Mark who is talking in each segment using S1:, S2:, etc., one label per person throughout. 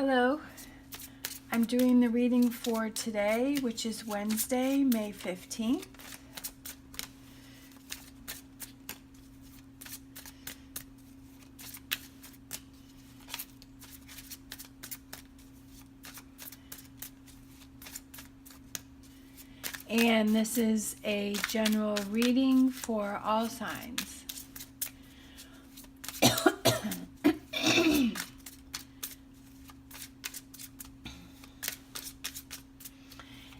S1: Hello, I'm doing the reading for today, which is Wednesday, May 15th. And this is a general reading for all signs.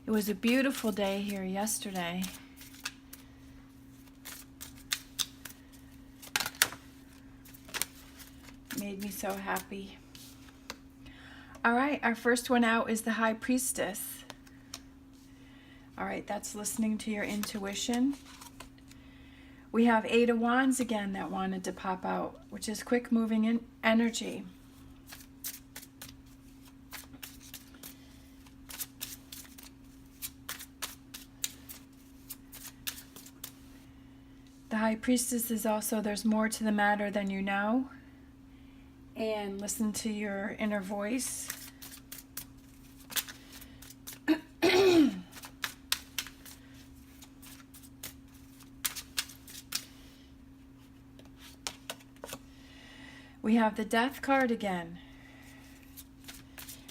S1: It was a beautiful day here yesterday. Made me so happy. All right, our first one out is the High Priestess. All right, that's listening to your intuition. We have Eight of Wands again that wanted to pop out, which is quick moving energy. The High Priestess is also, there's more to the matter than you know. And listen to your inner voice. We have the Death card again.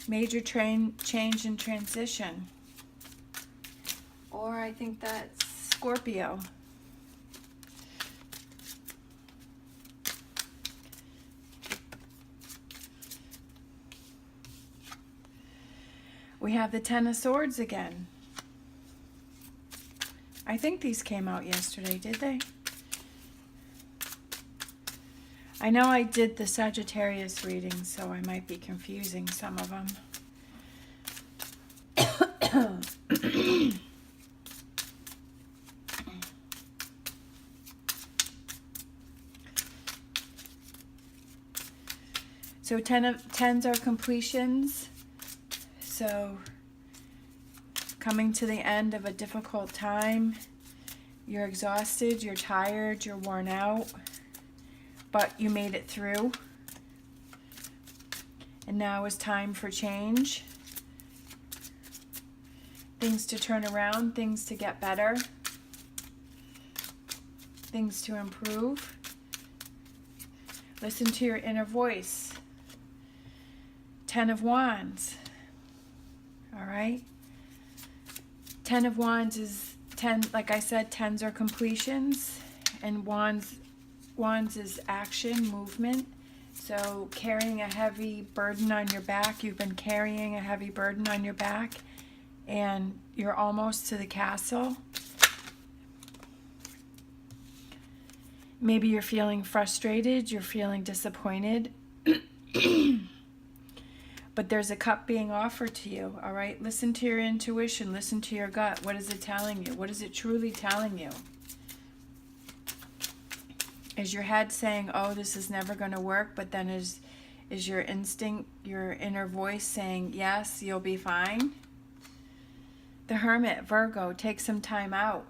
S1: Major change and transition. Or I think that's Scorpio. We have the Ten of Swords again. I think these came out yesterday, did they? I know I did the Sagittarius reading, so I might be confusing some of them. So tens are completions. So coming to the end of a difficult time, you're exhausted, you're tired, you're worn out, but you made it through. And now is time for change. Things to turn around, things to get better, things to improve. Listen to your inner voice. Ten of Wands. All right. Ten of Wands is 10, like I said, tens are completions, and wands is action, movement. So carrying a heavy burden on your back, you've been carrying a heavy burden on your back, and you're almost to the castle. Maybe you're feeling frustrated, you're feeling disappointed. But there's a cup being offered to you, all right? Listen to your intuition. Listen to your gut. What is it telling you? What is it truly telling you? Is your head saying, oh, this is never going to work? But then is your instinct, your inner voice saying, yes, you'll be fine? The Hermit, Virgo, take some time out.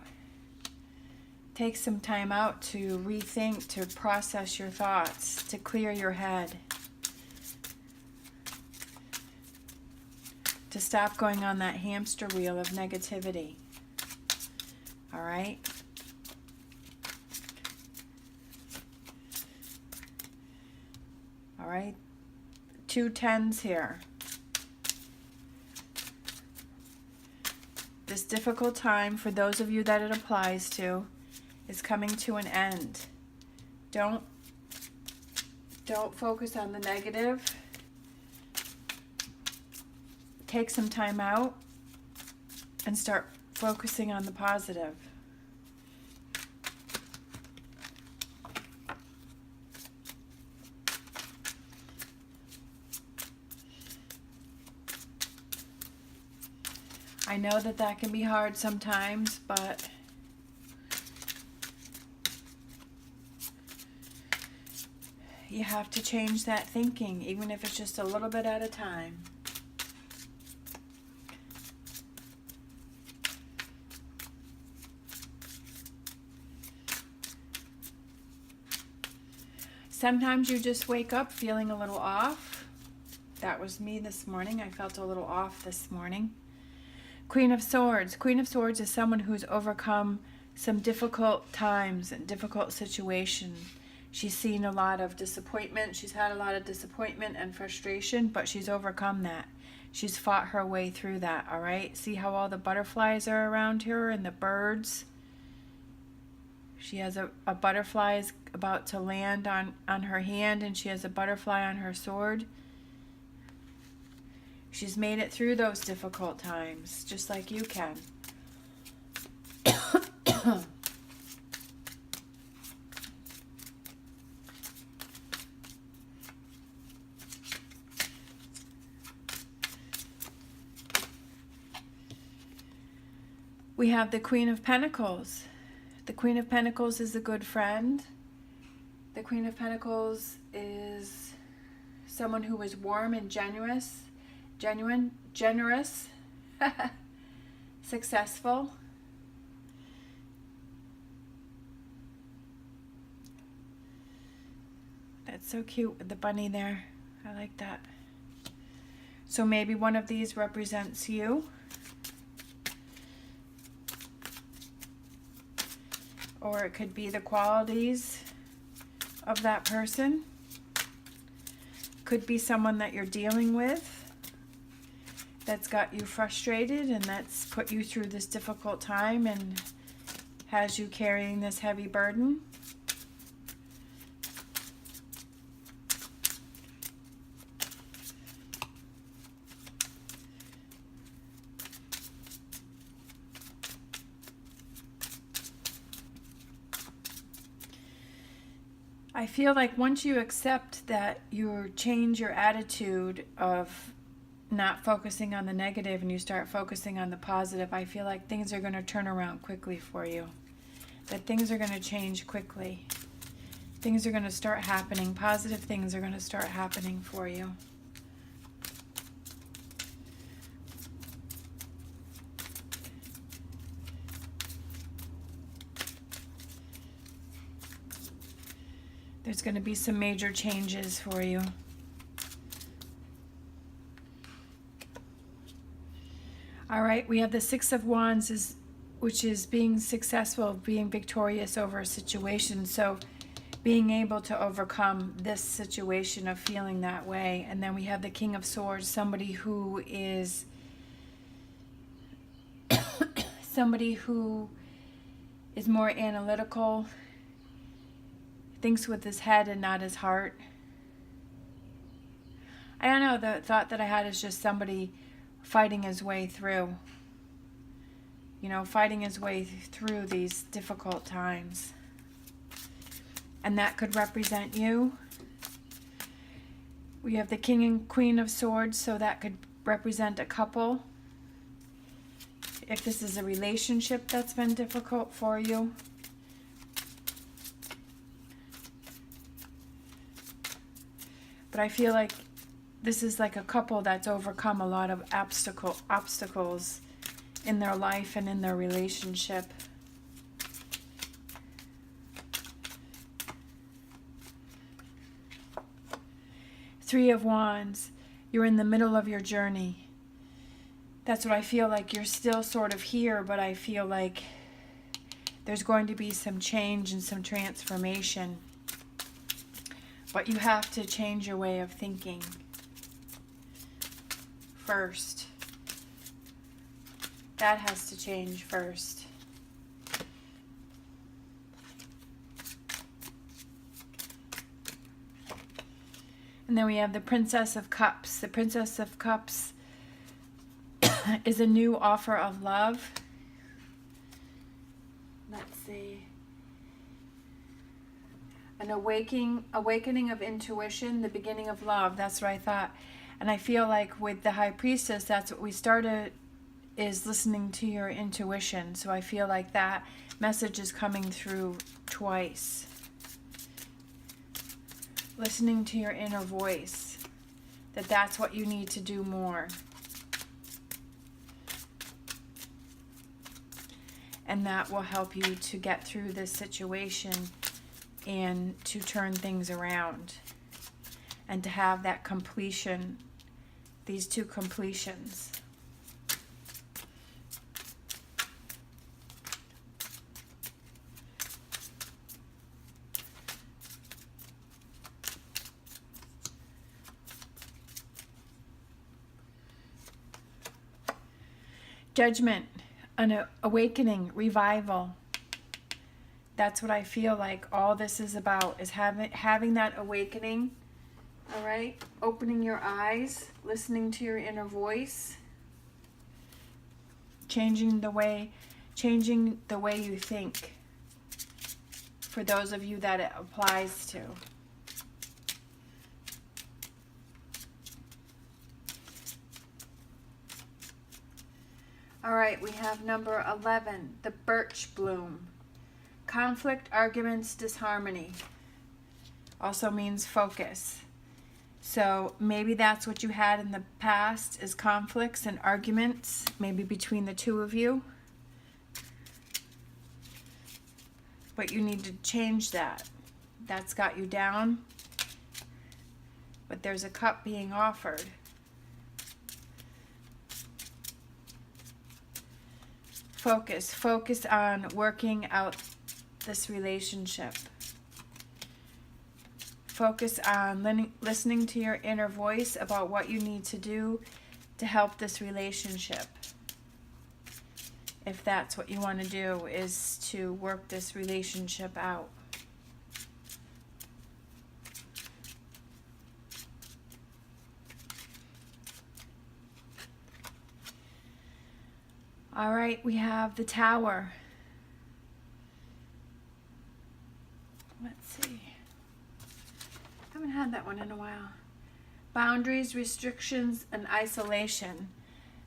S1: Take some time out to rethink, to process your thoughts, to clear your head. To stop going on that hamster wheel of negativity. All right? All right? 2 tens here. This difficult time, for those of you that it applies to, is coming to an end. Don't focus on the negative. Take some time out and start focusing on the positive. I know that can be hard sometimes, but you have to change that thinking, even if it's just a little bit at a time. Sometimes you just wake up feeling a little off. That was me this morning. I felt a little off this morning. Queen of Swords. Queen of Swords is someone who's overcome some difficult times and difficult situations. She's seen a lot of disappointment. She's had a lot of disappointment and frustration, but she's overcome that. She's fought her way through that, all right? See how all the butterflies are around her and the birds? She has a butterfly is about to land on her hand, and she has a butterfly on her sword. She's made it through those difficult times, just like you can. We have the Queen of Pentacles. The Queen of Pentacles is a good friend. The Queen of Pentacles is someone who is warm and generous, successful. That's so cute with the bunny there. I like that. So maybe one of these represents you. Or it could be the qualities of that person. Could be someone that you're dealing with that's got you frustrated and that's put you through this difficult time and has you carrying this heavy burden. I feel like once you accept that you change your attitude of not focusing on the negative and you start focusing on the positive, I feel like things are going to turn around quickly for you. That things are going to change quickly. Things are going to start happening. Positive things are going to start happening for you. There's going to be some major changes for you. All right, we have the Six of Wands, which is being successful, being victorious over a situation. So being able to overcome this situation of feeling that way. And then we have the King of Swords, somebody who is more analytical, thinks with his head and not his heart. I don't know, the thought that I had is just somebody fighting his way through. You know, fighting his way through these difficult times. And that could represent you. We have the King and Queen of Swords, so that could represent a couple. If this is a relationship that's been difficult for you. But I feel like this is like a couple that's overcome a lot of obstacles in their life and in their relationship. Three of Wands, you're in the middle of your journey. That's what I feel like. You're still sort of here, but I feel like there's going to be some change and some transformation. But you have to change your way of thinking first. That has to change first. And then we have the Princess of Cups. The Princess of Cups is a new offer of love. Let's see. An awakening of intuition, the beginning of love. That's what I thought. And I feel like with the High Priestess, that's what we started, is listening to your intuition. So I feel like that message is coming through twice. Listening to your inner voice. That's what you need to do more. And that will help you to get through this situation and to turn things around and to have that completion these two completions. Judgment, an awakening, revival. That's what I feel like all this is about, is having that awakening, all right? Opening your eyes, listening to your inner voice, changing the way you think, for those of you that it applies to. All right, we have number 11, the birch bloom. Conflict, arguments, disharmony. Also means focus. So maybe that's what you had in the past, is conflicts and arguments, maybe between the two of you. But you need to change that. That's got you down. But there's a cup being offered. Focus on working out this relationship. Focus on listening to your inner voice about what you need to do to help this relationship. If that's what you want to do, is to work this relationship out. All right, we have the Tower. Let's see. Haven't had that one in a while. Boundaries, restrictions, and isolation.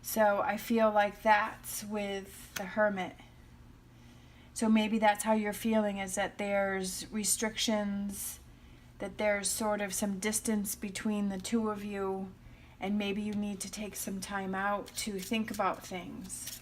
S1: So I feel like that's with the Hermit. So maybe that's how you're feeling, is that there's restrictions, that there's sort of some distance between the two of you, and maybe you need to take some time out to think about things.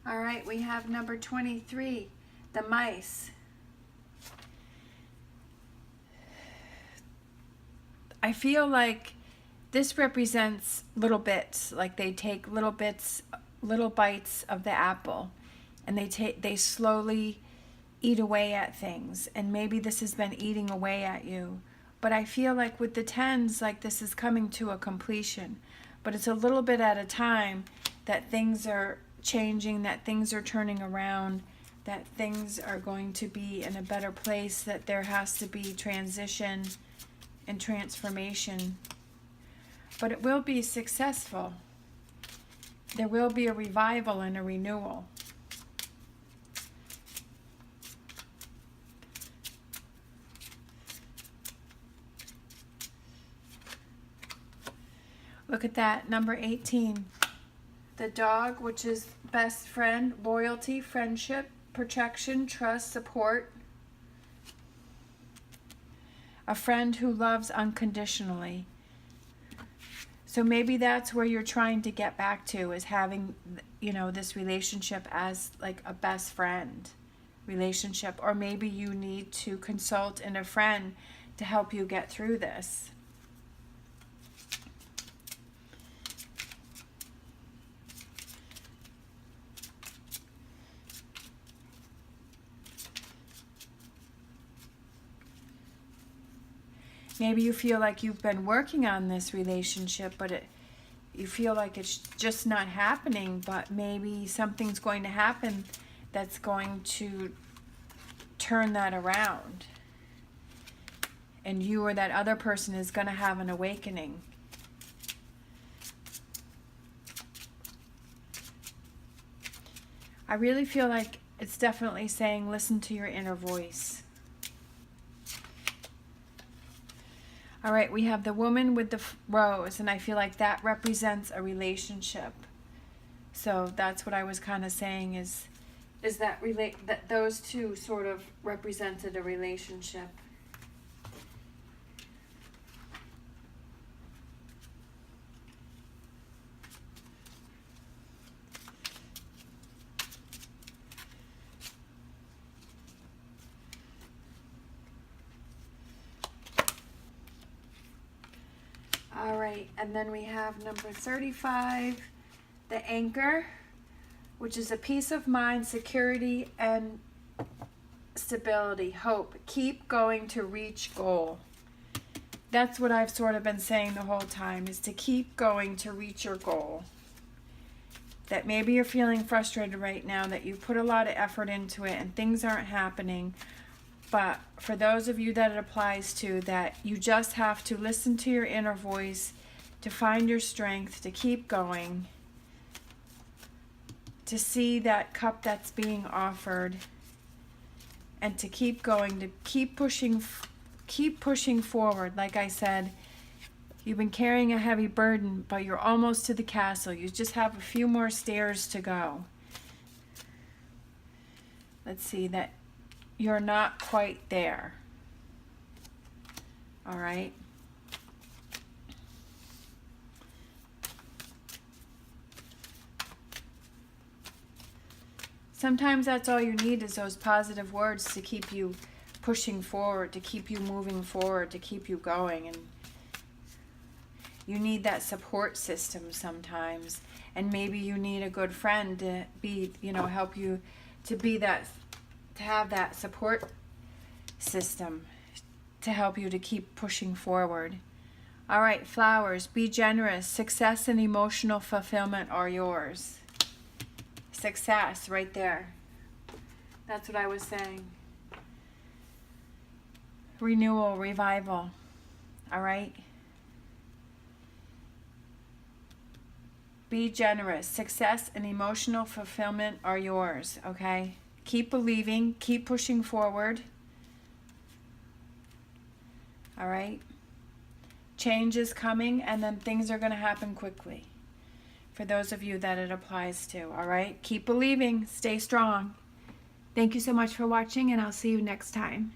S1: All right, we have number 23, the mice. I feel like this represents little bits, like they take little bites of the apple, and they slowly eat away at things, and maybe this has been eating away at you. But I feel like with the tens, like this is coming to a completion, but it's a little bit at a time that things are changing, that things are turning around, that things are going to be in a better place, that there has to be transition and transformation. But it will be successful. There will be a revival and a renewal. Look at that, number 18. The dog, which is best friend, loyalty, friendship, protection, trust, support. A friend who loves unconditionally. So maybe that's where you're trying to get back to, is having, this relationship as like a best friend relationship. Or maybe you need to consult in a friend to help you get through this. Maybe you feel like you've been working on this relationship, but you feel like it's just not happening, but maybe something's going to happen that's going to turn that around. And you or that other person is going to have an awakening. I really feel like it's definitely saying, listen to your inner voice. All right, we have the woman with the rose, and I feel like that represents a relationship. So that's what I was kind of saying, is that that those two sort of represented a relationship. All right, and then we have number 35, the anchor, which is a peace of mind, security, and stability, hope. Keep going to reach goal. That's what I've sort of been saying the whole time, is to keep going to reach your goal. That maybe you're feeling frustrated right now, that you put a lot of effort into it and things aren't happening. But for those of you that it applies to, that you just have to listen to your inner voice, to find your strength, to keep going, to see that cup that's being offered, and to keep going, to keep pushing forward. Like I said, you've been carrying a heavy burden, but you're almost to the castle. You just have a few more stairs to go. Let's see, that you're not quite there. All right. Sometimes that's all you need, is those positive words to keep you pushing forward, to keep you moving forward, to keep you going. And you need that support system sometimes. And maybe you need a good friend to be, help you to be that, to have that support system to help you to keep pushing forward. All right, flowers, be generous. Success and emotional fulfillment are yours. Success, right there. That's what I was saying. Renewal, revival. All right. Be generous. Success and emotional fulfillment are yours, okay? Keep believing. Keep pushing forward. All right? Change is coming, and then things are going to happen quickly. For those of you that it applies to, all right? Keep believing. Stay strong. Thank you so much for watching, and I'll see you next time.